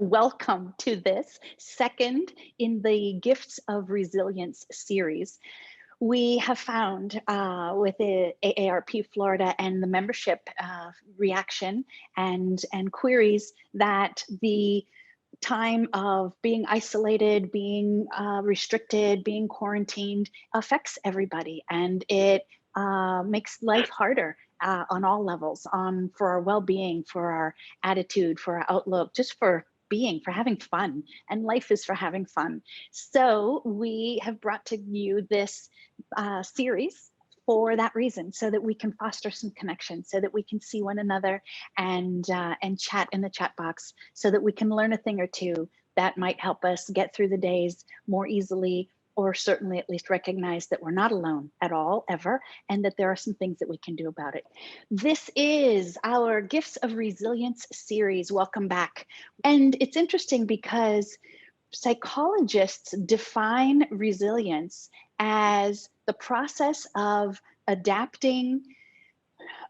welcome to this second in the Gifts of Resilience series. We have found with the AARP Florida and the membership reaction and queries that the time of being isolated, being restricted, being quarantined affects everybody, and it makes life harder on all levels, for our well-being, for our attitude, for our outlook, just for being, for having fun. And life is for having fun. So we have brought to you this series for that reason, so that we can foster some connection, so that we can see one another and chat in the chat box, so that we can learn a thing or two that might help us get through the days more easily, or certainly at least recognize that we're not alone at all, ever, and that there are some things that we can do about it. This is our Gifts of Resilience series. Welcome back. And it's interesting because psychologists define resilience as the process of adapting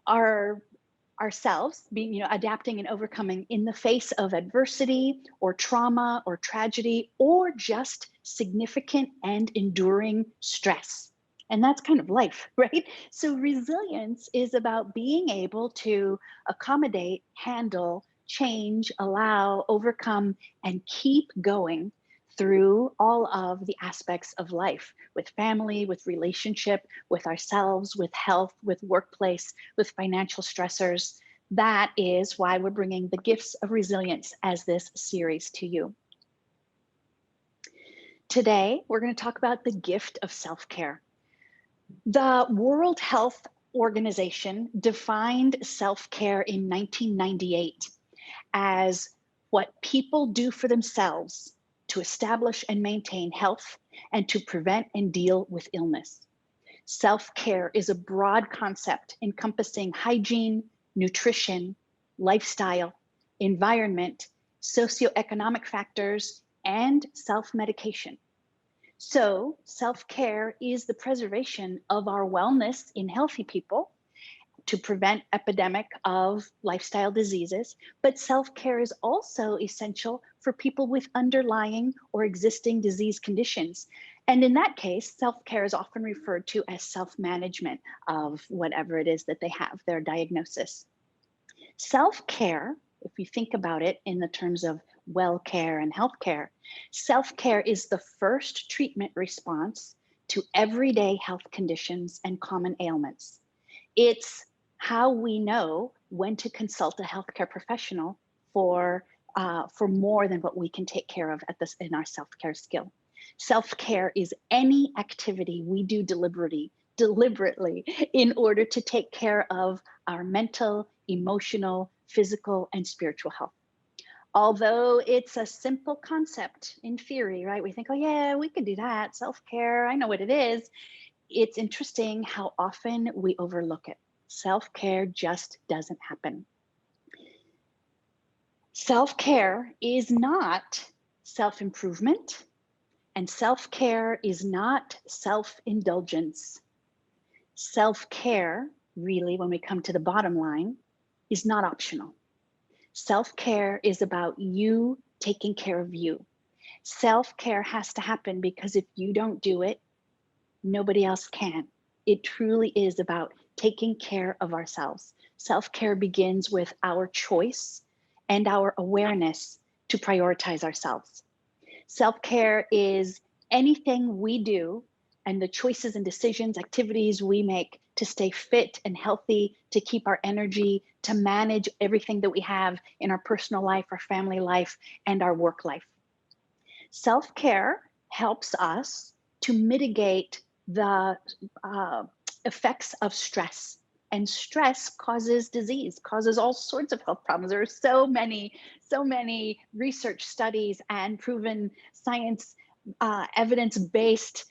ourselves, adapting and overcoming in the face of adversity or trauma or tragedy, or just significant and enduring stress. And that's kind of life, right? So resilience is about being able to accommodate, handle, change, allow, overcome, and keep going through all of the aspects of life, with family, with relationship, with ourselves, with health, with workplace, with financial stressors. That is why we're bringing the Gifts of Resilience as this series to you. Today, we're going to talk about the gift of self-care. The World Health Organization defined self-care in 1998 as what people do for themselves to establish and maintain health and to prevent and deal with illness. Self-care is a broad concept encompassing hygiene, nutrition, lifestyle, environment, socioeconomic factors, and self-medication. So self-care is the preservation of our wellness in healthy people to prevent epidemic of lifestyle diseases, but self-care is also essential for people with underlying or existing disease conditions. And in that case, self-care is often referred to as self-management of whatever it is that they have, their diagnosis. Self-care, if you think about it in the terms of well-care and healthcare, self-care is the first treatment response to everyday health conditions and common ailments. It's how we know when to consult a healthcare professional for more than what we can take care of in our self-care skill. Self-care is any activity we do deliberately in order to take care of our mental, emotional, physical, and spiritual health. Although it's a simple concept in theory, right? We think, oh yeah, we could do that, self-care, I know what it is. It's interesting how often we overlook it. Self-care just doesn't happen. Self-care is not self-improvement, and self-care is not self-indulgence. Self-care, really, when we come to the bottom line, is not optional. Self-care is about you taking care of you. Self-care has to happen because if you don't do it, nobody else can. It truly is about taking care of ourselves. Self-care begins with our choice and our awareness to prioritize ourselves. Self-care is anything we do and the choices and decisions, activities we make to stay fit and healthy, to keep our energy, to manage everything that we have in our personal life, our family life, and our work life. Self-care helps us to mitigate the effects of stress. And stress causes disease, causes all sorts of health problems. There are so many research studies and proven science, evidence-based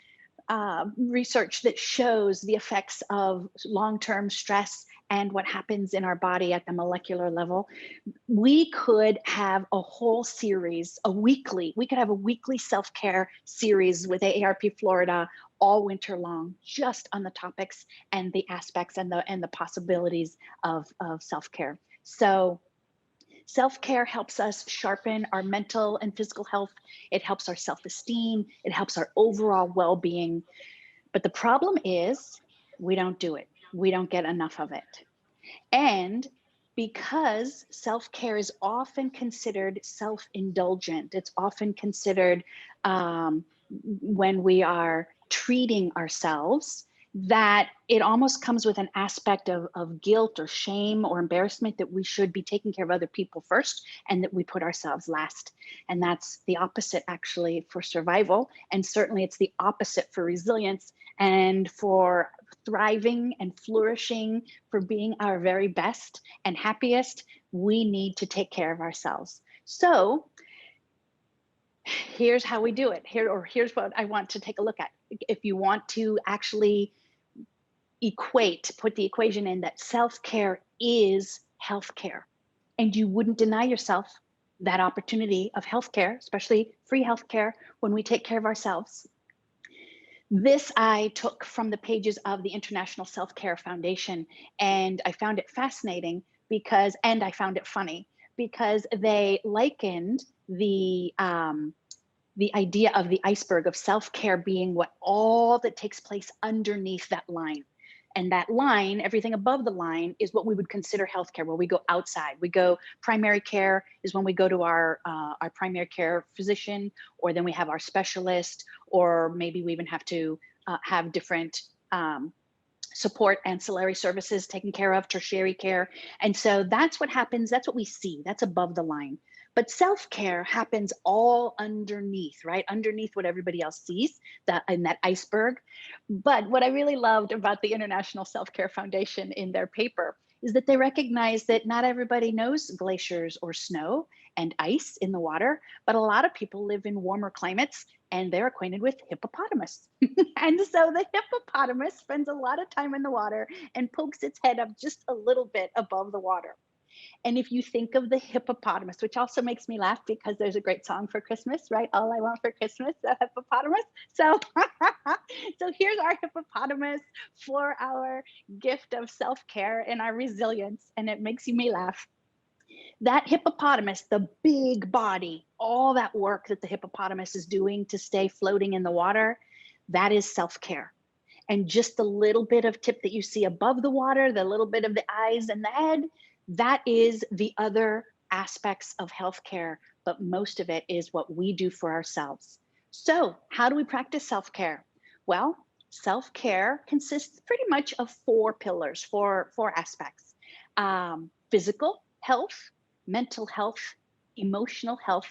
research that shows the effects of long-term stress and what happens in our body at the molecular level. We could have a whole series, we could have a weekly self-care series with AARP Florida all winter long, just on the topics and the aspects and the possibilities of self-care. So Self-care helps us sharpen our mental and physical health. It helps our self-esteem. It helps our overall well-being. But the problem is we don't do it. We don't get enough of it. And because self-care is often considered self-indulgent, it's often considered when we are treating ourselves, that it almost comes with an aspect of guilt or shame or embarrassment that we should be taking care of other people first and that we put ourselves last. And that's the opposite actually for survival. And certainly it's the opposite for resilience and for thriving and flourishing, for being our very best and happiest. We need to take care of ourselves. So here's how we do it. Here's what I want to take a look at. If you want to actually put the equation in that self-care is healthcare, and you wouldn't deny yourself that opportunity of healthcare, especially free healthcare, when we take care of ourselves. This I took from the pages of the International Self-Care Foundation, and I found it fascinating and I found it funny because they likened the idea of the iceberg of self-care being all that takes place underneath that line. And that line, everything above the line, is what we would consider healthcare, where we go outside. We go primary care is when we go to our primary care physician, or then we have our specialist, or maybe we even have to have different support ancillary services taken care of, tertiary care. And so that's what happens. That's what we see. That's above the line. But self-care happens all underneath, right? Underneath what everybody else sees in that iceberg. But what I really loved about the International Self-Care Foundation in their paper is that they recognize that not everybody knows glaciers or snow and ice in the water, but a lot of people live in warmer climates and they're acquainted with hippopotamus. And so the hippopotamus spends a lot of time in the water and pokes its head up just a little bit above the water. And if you think of the hippopotamus, which also makes me laugh because there's a great song for Christmas, right? All I want for Christmas, a hippopotamus. So, so here's our hippopotamus for our gift of self-care and our resilience. And it makes me laugh. That hippopotamus, the big body, all that work that the hippopotamus is doing to stay floating in the water, that is self-care. And just the little bit of tip that you see above the water, the little bit of the eyes and the head, that is the other aspects of healthcare, but most of it is what we do for ourselves. So how do we practice self-care? Well, self-care consists pretty much of four pillars, four aspects: physical health, mental health, emotional health,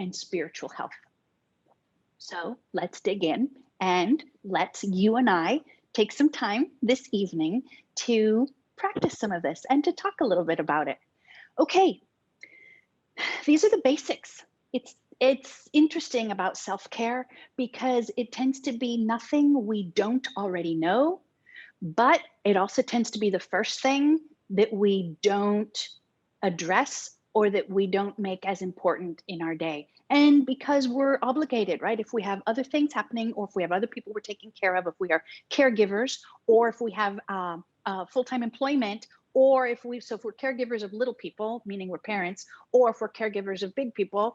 and spiritual health. So let's dig in and you and I take some time this evening to practice some of this and to talk a little bit about it. Okay, these are the basics. It's interesting about self-care because it tends to be nothing we don't already know, but it also tends to be the first thing that we don't address or that we don't make as important in our day. And because we're obligated, right? If we have other things happening, or if we have other people we're taking care of, if we are caregivers, or if we have full-time employment, or if we're caregivers of little people, meaning we're parents, or if we're caregivers of big people,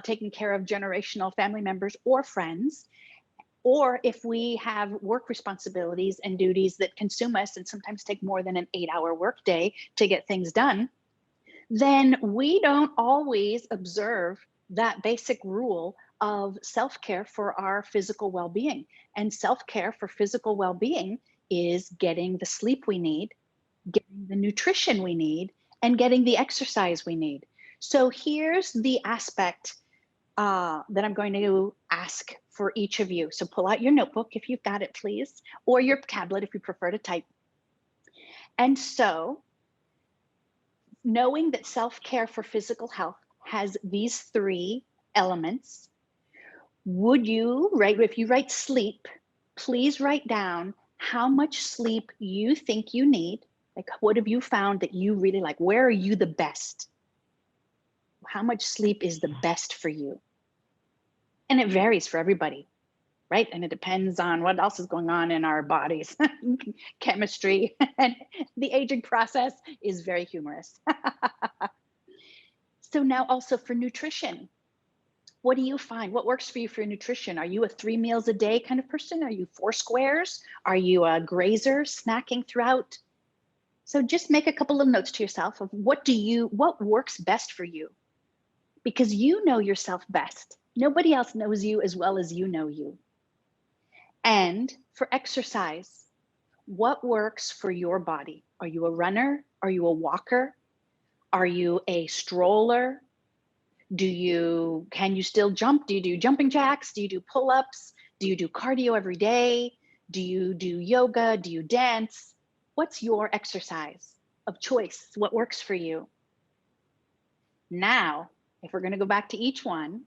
taking care of generational family members or friends, or if we have work responsibilities and duties that consume us and sometimes take more than an 8-hour workday to get things done, then we don't always observe that basic rule of self-care for our physical well-being. And self-care for physical well-being is getting the sleep we need, getting the nutrition we need, and getting the exercise we need. So here's the aspect that I'm going to ask for each of you. So pull out your notebook if you've got it, please, or your tablet if you prefer to type. And so, knowing that self-care for physical health has these three elements, would you, if you write sleep, please write down how much sleep you think you need. Like, what have you found that you really like? Where are you the best? How much sleep is the best for you? And it varies for everybody, right? And it depends on what else is going on in our bodies. Chemistry and the aging process is very humorous. So now also for nutrition, what do you find? What works for you for nutrition? Are you a 3 meals a day kind of person? Are you 4 squares? Are you a grazer, snacking throughout? So just make a couple of notes to yourself of what works best for you, because you know yourself best. Nobody else knows you as well as you know you. And for exercise, what works for your body? Are you a runner? Are you a walker? Are you a stroller? Can you still jump? Do you do jumping jacks? Do you do pull-ups? Do you do cardio every day? Do you do yoga? Do you dance? What's your exercise of choice? What works for you? Now, if we're going to go back to each one,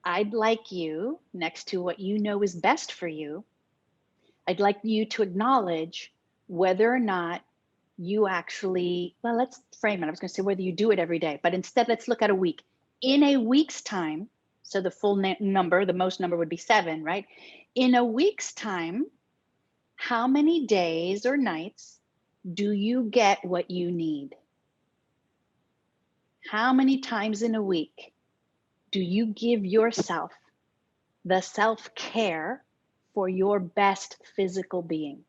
I'd like you, next to what you know is best for you, I'd like you to acknowledge whether or not you actually, well, let's frame it. I was going to say whether you do it every day, but instead let's look at a week. In a week's time, so the full number, the most number would be 7, right? In a week's time, how many days or nights do you get what you need? How many times in a week do you give yourself the self-care for your best physical being?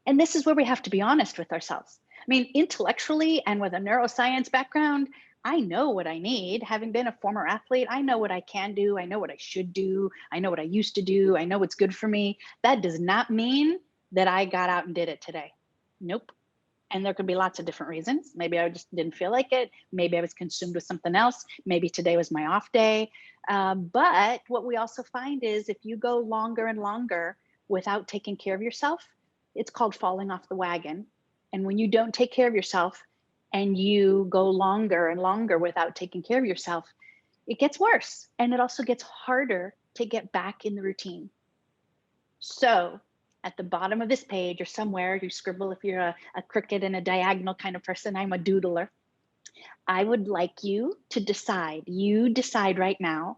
And this is where we have to be honest with ourselves. I mean, intellectually and with a neuroscience background, I know what I need. Having been a former athlete, I know what I can do. I know what I should do. I know what I used to do. I know what's good for me. That does not mean that I got out and did it today. Nope. And there could be lots of different reasons. Maybe I just didn't feel like it. Maybe I was consumed with something else. Maybe today was my off day. But what we also find is if you go longer and longer without taking care of yourself, it's called falling off the wagon. And when you don't take care of yourself and you go longer and longer without taking care of yourself, it gets worse. And it also gets harder to get back in the routine. So at the bottom of this page or somewhere, you scribble if you're a cricket and a diagonal kind of person, I'm a doodler. I would like you to decide, right now,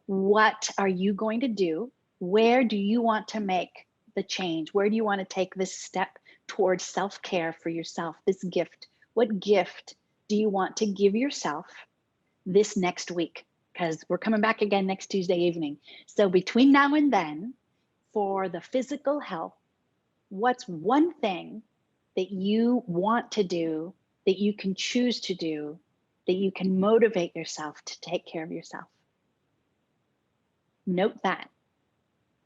what are you going to do? Where do you want to make the change? Where do you want to take this step towards self-care for yourself, this gift? What gift do you want to give yourself this next week? Because we're coming back again next Tuesday evening. So between now and then, for the physical health, what's one thing that you want to do, that you can choose to do, that you can motivate yourself to take care of yourself? Note that.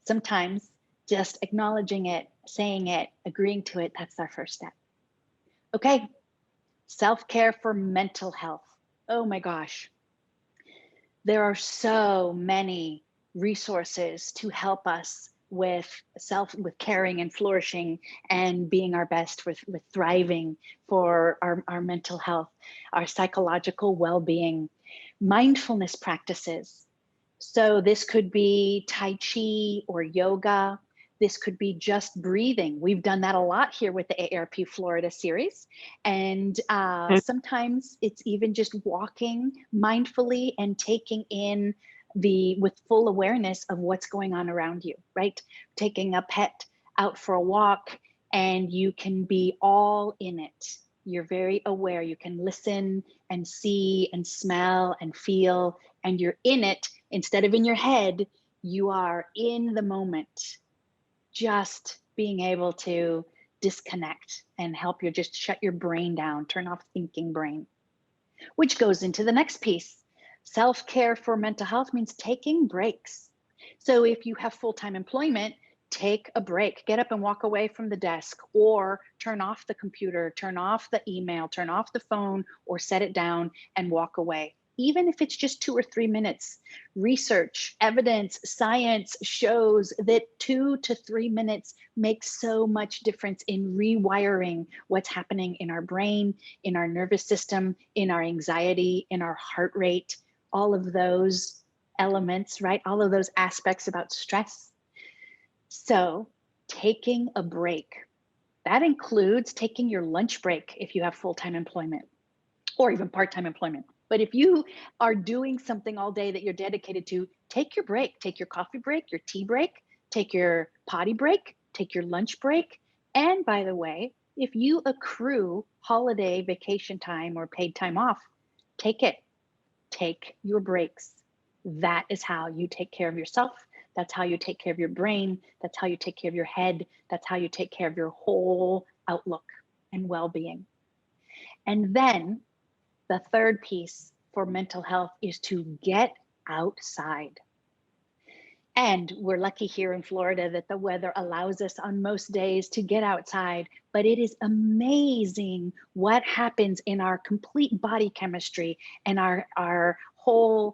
Sometimes just acknowledging it, saying it, agreeing to it, that's our first step. Okay, self-care for mental health. Oh my gosh. There are so many resources to help us with caring and flourishing and being our best, with thriving for our mental health, our psychological well-being, mindfulness practices. So this could be Tai Chi or yoga. This could be just breathing. We've done that a lot here with the AARP Florida series. And sometimes it's even just walking mindfully and taking in with full awareness of what's going on around you, right? Taking a pet out for a walk and you can be all in it. You're very aware. You can listen and see and smell and feel, and you're in it instead of in your head. You are in the moment, just being able to disconnect and help you just shut your brain down, turn off thinking brain, which goes into the next piece. Self-care for mental health means taking breaks. So if you have full-time employment, take a break, get up and walk away from the desk, or turn off the computer, turn off the email, turn off the phone, or set it down and walk away. Even if it's just 2 or 3 minutes. Research, evidence, science shows that 2 to 3 minutes makes so much difference in rewiring what's happening in our brain, in our nervous system, in our anxiety, in our heart rate, all of those elements, right? All of those aspects about stress. So taking a break, that includes taking your lunch break if you have full-time employment or even part-time employment. But if you are doing something all day that you're dedicated to, take your break, take your coffee break, your tea break, take your potty break, take your lunch break. And by the way, if you accrue holiday vacation time or paid time off, Take it. Take your breaks. That is how you take care of yourself. That's how you take care of your brain. That's how you take care of your head. That's how you take care of your whole outlook and well-being. And then the third piece for mental health is to get outside. And we're lucky here in Florida that the weather allows us on most days to get outside, but it is amazing what happens in our complete body chemistry and our whole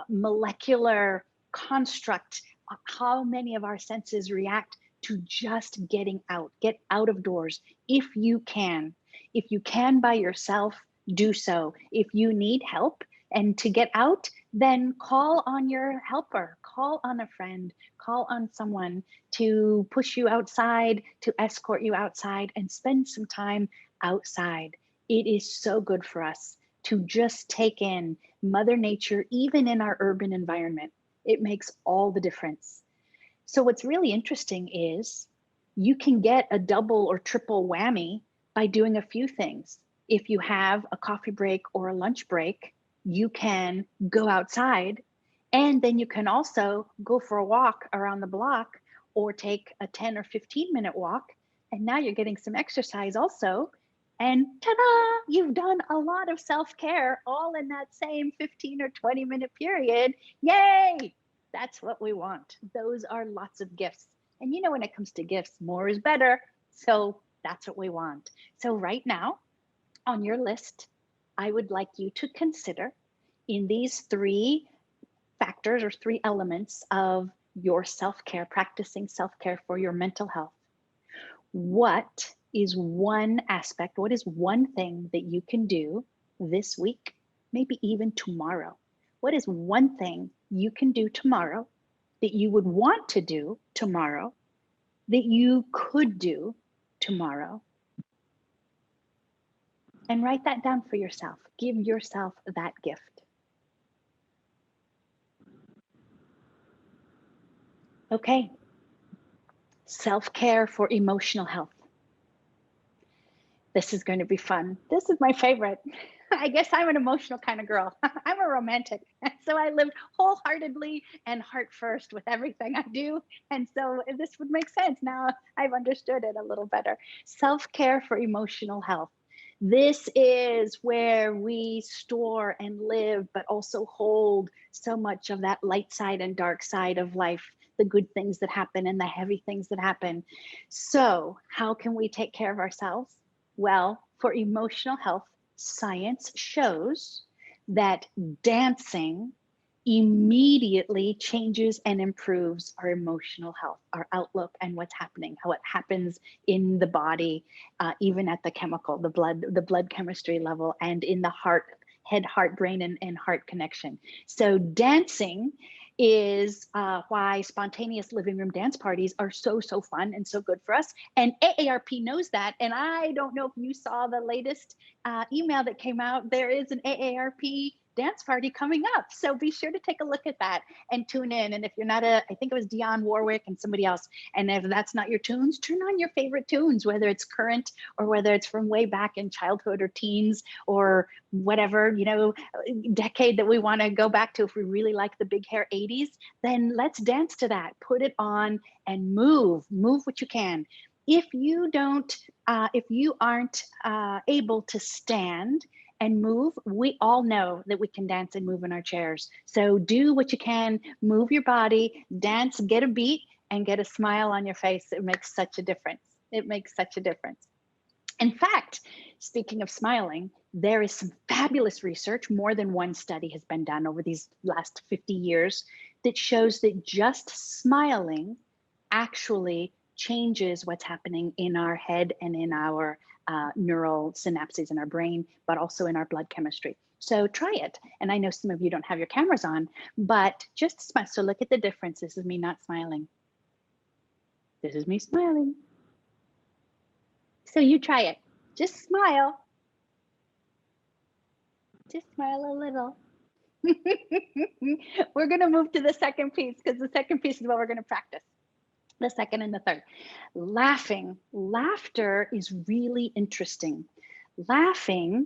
molecular construct, how many of our senses react to just getting out. Get out of doors if you can. If you can by yourself, do so. If you need help and to get out, then call on your helper, call on a friend, call on someone to push you outside, to escort you outside, and spend some time outside. It is so good for us to just take in Mother Nature, even in our urban environment. It makes all the difference. So what's really interesting is you can get a double or triple whammy by doing a few things. If you have a coffee break or a lunch break, you can go outside, and then you can also go for a walk around the block or take a 10 or 15-minute walk. And now you're getting some exercise also. And ta-da, you've done a lot of self-care all in that same 15 or 20-minute period. Yay! That's what we want. Those are lots of gifts. And you know, when it comes to gifts, more is better. So that's what we want. So right now on your list, I would like you to consider in these three factors or three elements of your self-care, practicing self-care for your mental health. What is one aspect, what is one thing that you can do this week, maybe even tomorrow? What is one thing you can do tomorrow that you would want to do tomorrow, that you could do tomorrow? And write that down for yourself. Give yourself that gift. Okay. Self-care for emotional health. This is going to be fun. This is my favorite. I guess I'm an emotional kind of girl. I'm a romantic. So I live wholeheartedly and heart first with everything I do. And so this would make sense. Now I've understood it a little better. Self-care for emotional health. This is where we store and live, but also hold so much of that light side and dark side of life, the good things that happen and the heavy things that happen. So how can we take care of ourselves? Well, for emotional health, science shows that dancing immediately changes and improves our emotional health, our outlook, and what's happening, how it happens in the body, even at the chemical, the blood chemistry level, and in the heart, head, heart, brain, and heart connection. So dancing is why spontaneous living room dance parties are so fun and so good for us. And AARP knows that. And I don't know if you saw the latest email that came out. There is an AARP dance party coming up. So be sure to take a look at that and tune in. And if you're not I think it was Dionne Warwick and somebody else, and if that's not your tunes, turn on your favorite tunes, whether it's current or whether it's from way back in childhood or teens or whatever, you know, decade that we want to go back to. If we really like the big hair 80s, then let's dance to that. Put it on and move what you can. If you aren't able to stand and move, we all know that we can dance and move in our chairs. So do what you can, move your body, dance, get a beat, and get a smile on your face. It makes such a difference. It makes such a difference. In fact, speaking of smiling, there is some fabulous research. More than one study has been done over these last 50 years that shows that just smiling actually changes what's happening in our head and in our neural synapses in our brain, but also in our blood chemistry. So try it. And I know some of you don't have your cameras on, but just smile. So look at the difference. This is me not smiling. This is me smiling. So you try it. Just smile. Just smile a little. We're going to move to the second piece because the second piece is what we're going to practice. The second and the third. Laughing. Laughter is really interesting. Laughing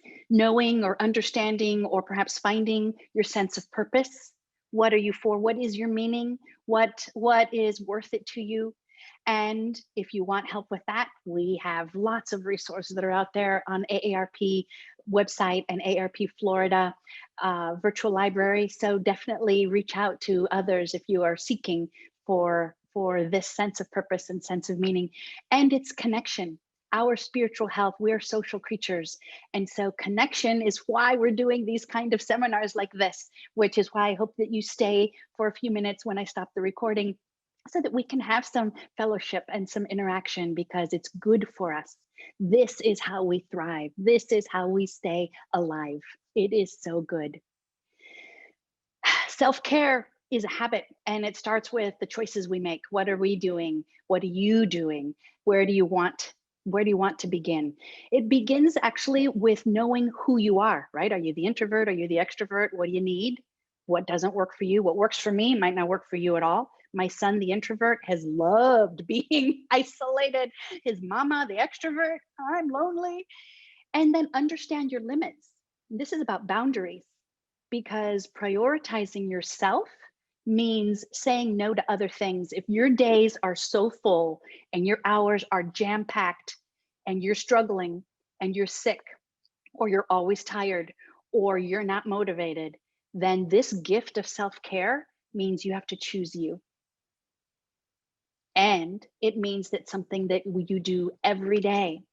Knowing or understanding or perhaps finding your sense of purpose. What are you for? What is your meaning? What is worth it to you? And if you want help with that, we have lots of resources that are out there on AARP website and AARP Florida virtual library. So definitely reach out to others if you are seeking for this sense of purpose and sense of meaning. And it's connection. Our spiritual health, we're social creatures. And so connection is why we're doing these kind of seminars like this, which is why I hope that you stay for a few minutes when I stop the recording so that we can have some fellowship and some interaction because it's good for us. This is how we thrive. This is how we stay alive. It is so good. Self-care is a habit and it starts with the choices we make. What are we doing? What are you doing? Where do you want to begin? It begins actually with knowing who you are, right? Are you the introvert? Are you the extrovert? What do you need? What doesn't work for you? What works for me might not work for you at all. My son, the introvert, has loved being isolated. His mama, the extrovert, I'm lonely. And then understand your limits. This is about boundaries because prioritizing yourself means saying no to other things. If your days are so full and your hours are jam packed and you're struggling and you're sick or you're always tired or you're not motivated, then this gift of self care means you have to choose you. And it means that something that you do every day,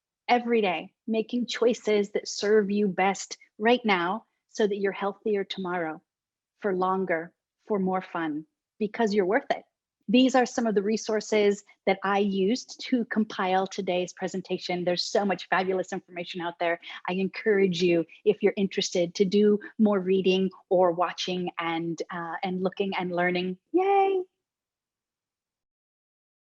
making choices that serve you best right now so that you're healthier tomorrow, for longer, for more fun, because you're worth it. These are some of the resources that I used to compile today's presentation. There's so much fabulous information out there. I encourage you, if you're interested, to do more reading or watching and looking and learning. Yay!